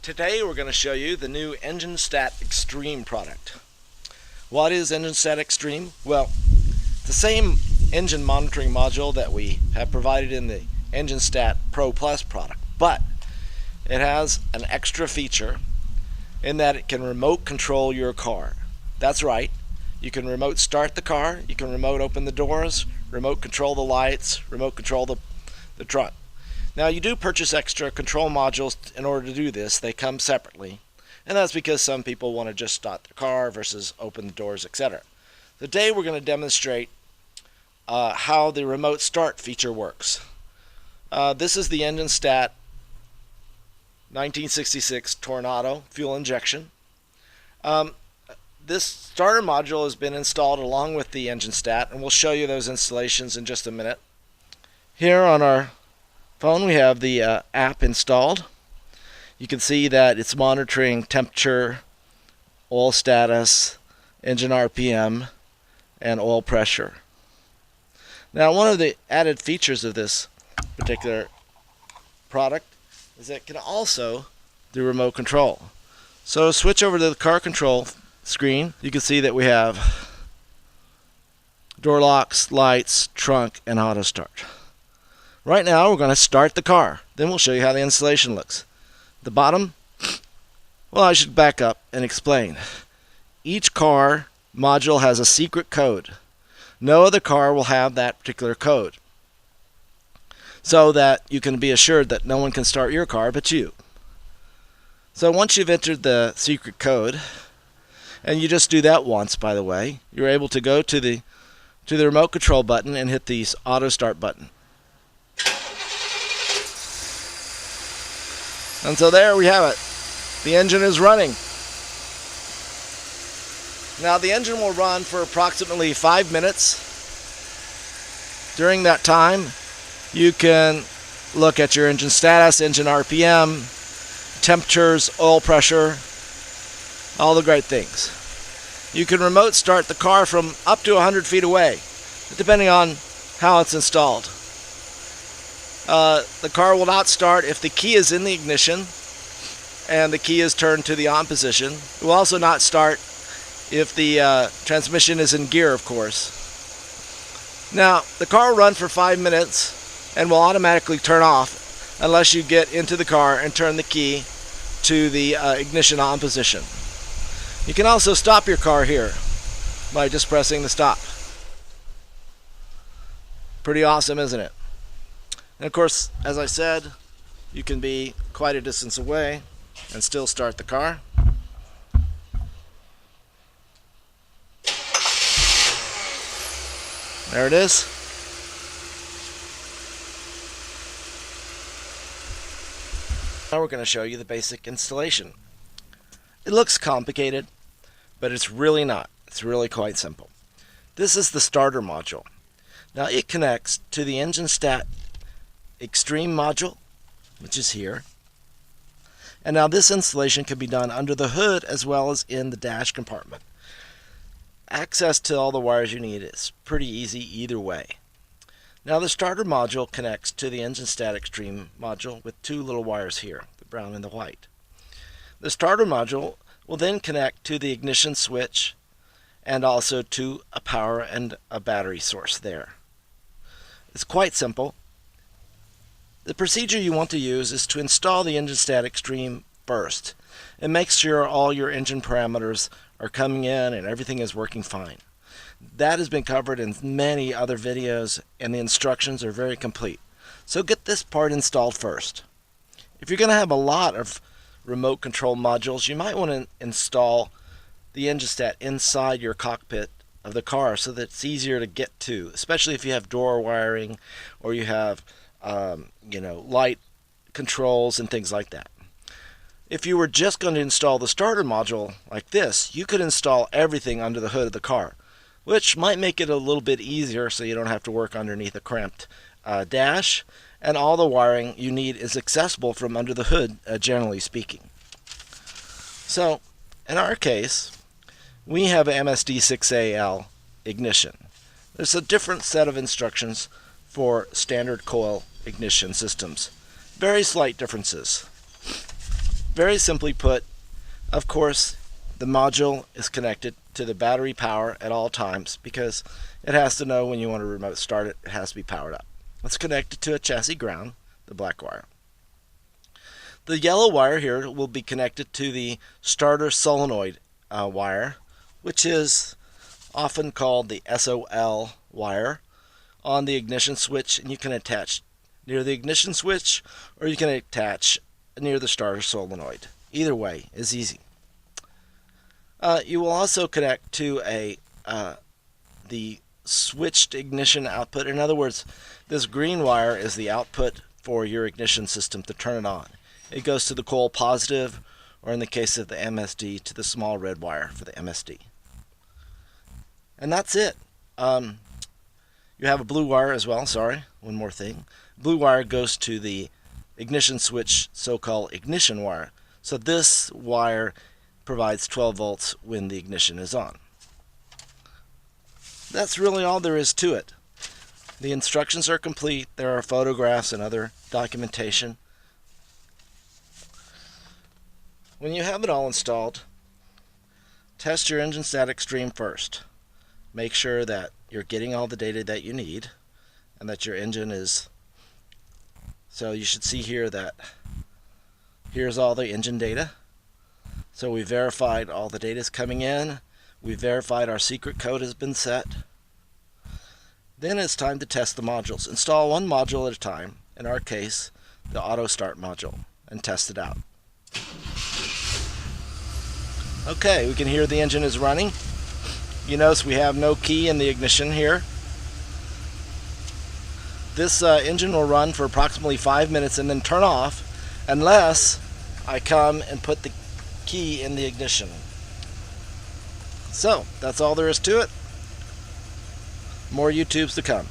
Today we're going to show you the new EngineStat Extreme product. What is EngineStat Extreme? Well, the same engine monitoring module that we have provided in the EngineStat Pro Plus product, but it has an extra feature in that it can remote control your car. That's right, you can remote start the car, you can remote open the doors, remote control the lights, remote control the trunk. Now you do purchase extra control modules in order to do this. They come separately, and that's because some people want to just start their car versus open the doors, etc. Today we're going to demonstrate how the remote start feature works. This is the EngineStat 1966 Toronado fuel injection. This starter module has been installed along with the EngineStat, and we'll show you those installations in just a minute. Here on our phone we have the app installed. You can see that it's monitoring temperature, oil status, engine RPM, and oil pressure. Now, one of the added features of this particular product is that it can also do remote control. So switch over to the car control screen. You can see that we have door locks, lights, trunk, and auto start. Right now we're going to start the car. Then we'll show you how the installation looks. The bottom, well, I should back up and explain. Each car module has a secret code. No other car will have that particular code, so that you can be assured that no one can start your car but you. So once you've entered the secret code, and you just do that once, by the way, you're able to go to the remote control button and hit the auto start button. And so there we have it. The engine is running. Now the engine will run for approximately 5 minutes. During that time, you can look at your engine status, engine RPM, temperatures, oil pressure, all the great things. You can remote start the car from up to 100 feet away, depending on how it's installed. The car will not start if the key is in the ignition and the key is turned to the on position. It will also not start if the transmission is in gear, of course. Now, the car will run for 5 minutes and will automatically turn off unless you get into the car and turn the key to the ignition on position. You can also stop your car here by just pressing the stop. Pretty awesome, isn't it? And of course, as I said, you can be quite a distance away and still start the car. There it is. Now we're going to show you the basic installation. It looks complicated, but it's really not. It's really quite simple. This is the starter module. Now it connects to the EngineStat Extreme module, which is here. And now this installation can be done under the hood as well as in the dash compartment. Access to all the wires you need is pretty easy either way. Now the starter module connects to the EngineStat Extreme module with two little wires here, the brown and the white. The starter module will then connect to the ignition switch and also to a power and a battery source there. It's quite simple. The procedure you want to use is to install the EngineStat Extreme first and make sure all your engine parameters are coming in and everything is working fine. That has been covered in many other videos and the instructions are very complete. So get this part installed first. If you're going to have a lot of remote control modules, you might want to install the EngineStat inside your cockpit of the car so that it's easier to get to, especially if you have door wiring or you have light controls and things like that. If you were just going to install the starter module like this, you could install everything under the hood of the car, which might make it a little bit easier so you don't have to work underneath a cramped dash, and all the wiring you need is accessible from under the hood, generally speaking. So, in our case, we have MSD6AL ignition. There's a different set of instructions for standard coil ignition systems. Very slight differences. Very simply put, of course, the module is connected to the battery power at all times because it has to know when you want to remote start it, it has to be powered up. It's connected to a chassis ground, the black wire. The yellow wire here will be connected to the starter solenoid wire, which is often called the SOL wire on the ignition switch, and you can attach near the ignition switch or you can attach near the starter solenoid. Either way is easy. You will also connect to the switched ignition output. In other words, this green wire is the output for your ignition system to turn it on. It goes to the coil positive, or in the case of the MSD, to the small red wire for the MSD. And that's it. You have a blue wire as well. Sorry, one more thing. Blue wire goes to the ignition switch, so-called ignition wire. So this wire provides 12 volts when the ignition is on. That's really all there is to it. The instructions are complete. There are photographs and other documentation. When you have it all installed, test your EngineStat Extreme first. Make sure that you're getting all the data that you need and that your engine is... So you should see here that here's all the engine data. So we verified all the data is coming in. We verified our secret code has been set. Then it's time to test the modules. Install one module at a time, in our case, the auto start module, and test it out. Okay, we can hear the engine is running. You notice we have no key in the ignition here. This engine will run for approximately 5 minutes and then turn off unless I come and put the key in the ignition. So, that's all there is to it. More YouTubes to come.